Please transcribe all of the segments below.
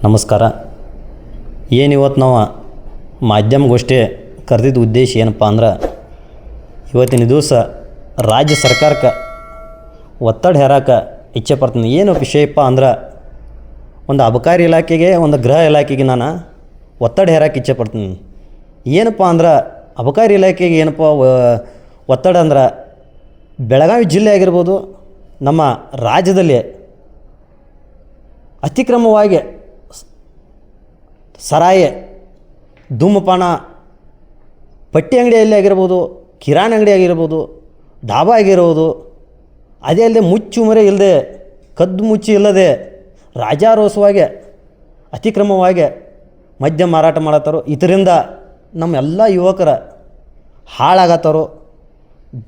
ನಮಸ್ಕಾರ. ಇವತ್ತು ನಾವು ಮಾಧ್ಯಮಗೋಷ್ಠಿ ಕರೆದಿದ್ದ ಉದ್ದೇಶ ಏನಪ್ಪ ಅಂದ್ರೆ, ಇವತ್ತಿನ ದಿವಸ ರಾಜ್ಯ ಸರ್ಕಾರಕ್ಕೆ ಒತ್ತಡ ಹೇರಕ್ಕೆ ಇಚ್ಛೆ ಪಡ್ತೀನಿ. ಏನು ವಿಷಯಪ್ಪ ಅಂದ್ರೆ, ಒಂದು ಅಬಕಾರಿ ಇಲಾಖೆಗೆ, ಒಂದು ಗೃಹ ಇಲಾಖೆಗೆ ನಾನು ಒತ್ತಡ ಹೇರಕ್ಕೆ ಇಚ್ಛೆ ಪಡ್ತೀನಿ. ಏನಪ್ಪ ಅಂದ್ರೆ, ಅಬಕಾರಿ ಇಲಾಖೆಗೆ ಏನಪ್ಪ ಒತ್ತಡ ಅಂದ್ರೆ, ಬೆಳಗಾವಿ ಜಿಲ್ಲೆ ಆಗಿರ್ಬೋದು, ನಮ್ಮ ರಾಜ್ಯದಲ್ಲಿ ಅತಿಕ್ರಮವಾಗಿ ಸರಾಯಿ, ಧೂಮಪಾನ, ಪಟ್ಟಿ ಅಂಗಡಿಯಲ್ಲಿ ಆಗಿರ್ಬೋದು, ಕಿರಾಣಿ ಅಂಗಡಿ ಆಗಿರ್ಬೋದು, ಡಾಬಾ ಆಗಿರ್ಬೋದು, ಅದೇ ಅಲ್ಲದೆ ಮುಚ್ಚುಮರೆ ಇಲ್ಲದೆ, ಕದ್ದು ಮುಚ್ಚಿ ಇಲ್ಲದೆ ರಾಜಾರೋಸವಾಗಿ ಅತಿಕ್ರಮವಾಗಿ ಮದ್ಯ ಮಾರಾಟ ಮಾಡತ್ತಾರೋ. ಇದರಿಂದ ನಮ್ಮ ಎಲ್ಲ ಯುವಕರ ಹಾಳಾಗತ್ತಾರೋ.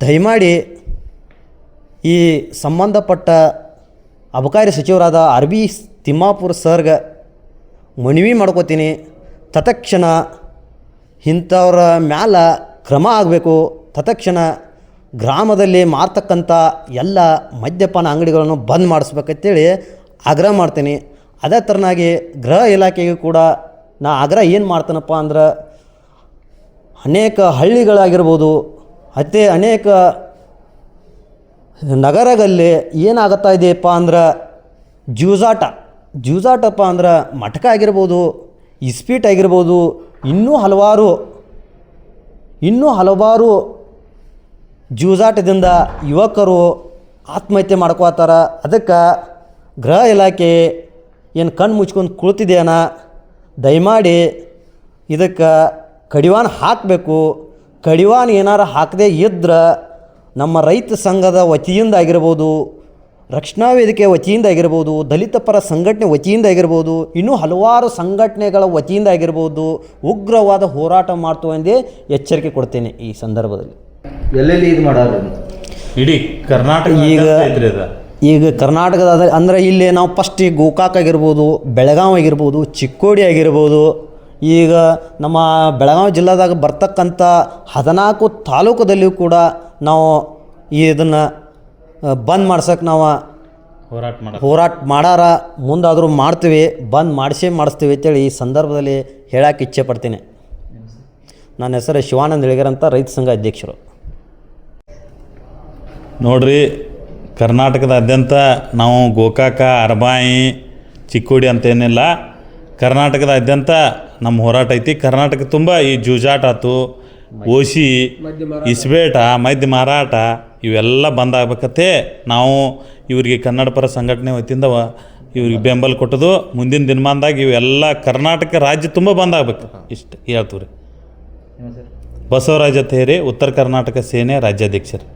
ದಯಮಾಡಿ ಈ ಸಂಬಂಧಪಟ್ಟ ಅಬಕಾರಿ ಸಚಿವರಾದ RB ತಿಮ್ಮಾಪುರ್ ಸರ್ಗೆ ಮನವಿ ಮಾಡ್ಕೋತೀನಿ. ತತ್ಕ್ಷಣ ಇಂಥವ್ರ ಮ್ಯಾಲ ಕ್ರಮ ಆಗಬೇಕು. ತತ್ಕ್ಷಣ ಗ್ರಾಮದಲ್ಲಿ ಮಾರ್ತಕ್ಕಂಥ ಎಲ್ಲ ಮದ್ಯಪಾನ ಅಂಗಡಿಗಳನ್ನು ಬಂದ್ ಮಾಡಿಸ್ಬೇಕಂತೇಳಿ ಆಗ್ರಹ ಮಾಡ್ತೀನಿ. ಅದೇ ಥರನಾಗಿ ಗೃಹ ಇಲಾಖೆಗೂ ಕೂಡ ನಾ ಆಗ್ರಹ ಏನು ಮಾಡ್ತಾನಪ್ಪ ಅಂದ್ರೆ, ಅನೇಕ ಹಳ್ಳಿಗಳಾಗಿರ್ಬೋದು, ಅನೇಕ ನಗರಗಳಲ್ಲಿ ಏನಾಗುತ್ತಾ ಇದೆಯಪ್ಪ ಅಂದ್ರೆ, ಜೂಜಾಟಪ್ಪ ಅಂದ್ರೆ ಮಟಕ ಆಗಿರ್ಬೋದು, ಇಸ್ಪೀಟ್ ಆಗಿರ್ಬೋದು, ಇನ್ನೂ ಹಲವಾರು ಜೂಜಾಟದಿಂದ ಯುವಕರು ಆತ್ಮಹತ್ಯೆ ಮಾಡ್ಕೋತಾರ. ಅದಕ್ಕೆ ಗೃಹ ಇಲಾಖೆ ಏನು ಕಣ್ಣು ಮುಚ್ಕೊಂಡು ಕುಳಿತಿದೆಯನ, ದಯಮಾಡಿ ಇದಕ್ಕೆ ಕಡಿವಾಣ ಹಾಕಬೇಕು. ಕಡಿವಾಣ ಏನಾರು ಹಾಕದೇ ಇದ್ರೆ ನಮ್ಮ ರೈತ ಸಂಘದ ವತಿಯಿಂದ ಆಗಿರ್ಬೋದು, ರಕ್ಷಣಾ ವೇದಿಕೆ ವತಿಯಿಂದ ಆಗಿರ್ಬೋದು, ದಲಿತ ಪರ ಸಂಘಟನೆ ವತಿಯಿಂದ ಆಗಿರ್ಬೋದು, ಇನ್ನೂ ಹಲವಾರು ಸಂಘಟನೆಗಳ ವತಿಯಿಂದ ಆಗಿರ್ಬೋದು, ಉಗ್ರವಾದ ಹೋರಾಟ ಮಾಡ್ತೀವಿ ಎಂದೇ ಎಚ್ಚರಿಕೆ ಕೊಡ್ತೇನೆ. ಈ ಸಂದರ್ಭದಲ್ಲಿ ಎಲ್ಲೆಲ್ಲಿ ಇದು ಮಾಡೋರು ಇಡೀ ಕರ್ನಾಟಕ ಈಗ ಕರ್ನಾಟಕದ ಅಂದರೆ ಇಲ್ಲಿ ನಾವು ಫಸ್ಟ್ ಈ ಗೋಕಾಕ್ ಆಗಿರ್ಬೋದು, ಬೆಳಗಾವಿ ಆಗಿರ್ಬೋದು, ಚಿಕ್ಕೋಡಿ ಆಗಿರ್ಬೋದು, ಈಗ ನಮ್ಮ ಬೆಳಗಾವಿ ಜಿಲ್ಲಾದಾಗ ಬರ್ತಕ್ಕಂಥ 14 ತಾಲೂಕದಲ್ಲಿಯೂ ಕೂಡ ನಾವು ಇದನ್ನು ಬಂದ್ ಮಾಡ್ಸೋಕೆ ನಾವು ಹೋರಾಟ ಮಾಡಾರ. ಮುಂದಾದರೂ ಮಾಡ್ತೀವಿ, ಬಂದ್ ಮಾಡಿಸ್ತೀವಿ ಅಂತೇಳಿ ಈ ಸಂದರ್ಭದಲ್ಲಿ ಹೇಳಕ್ಕೆ ಇಚ್ಛೆ ಪಡ್ತೀನಿ. ನನ್ನ ಹೆಸರು ಶಿವಾನಂದ ಇಳಿಗರ್ ಅಂತ, ರೈತ ಸಂಘ ಅಧ್ಯಕ್ಷರು. ನೋಡ್ರಿ, ಕರ್ನಾಟಕದಾದ್ಯಂತ ನಾವು ಗೋಕಾಕ, ಅರಬಾಯಿ, ಚಿಕ್ಕೋಡಿ ಅಂತೇನಿಲ್ಲ, ಕರ್ನಾಟಕದಾದ್ಯಂತ ನಮ್ಮ ಹೋರಾಟ ಐತಿ. ಕರ್ನಾಟಕ ತುಂಬ ಈ ಜೂಜಾಟ ಆಯ್ತು, ಓಸಿ, ಇಸ್ಬೇಟ, ಮದ್ಯ ಮಾರಾಟ ಇವೆಲ್ಲ ಬಂದಾಗಬೇಕತ್ತೆ. ನಾವು ಇವರಿಗೆ ಕನ್ನಡ ಪರ ಸಂಘಟನೆ ವತಿಯಿಂದ ಇವ್ರಿಗೆ ಬೆಂಬಲ ಕೊಟ್ಟದು. ಮುಂದಿನ ದಿನಮಾನದಾಗ ಇವೆಲ್ಲ ಕರ್ನಾಟಕ ರಾಜ್ಯ ತುಂಬ ಬಂದಾಗಬೇಕು. ಇಷ್ಟು ಹೇಳ್ತೀವಿ ರೀ. ಬಸವರಾಜ ತೇರಿ, ಉತ್ತರ ಕರ್ನಾಟಕ ಸೇನೆ ರಾಜ್ಯಾಧ್ಯಕ್ಷರು.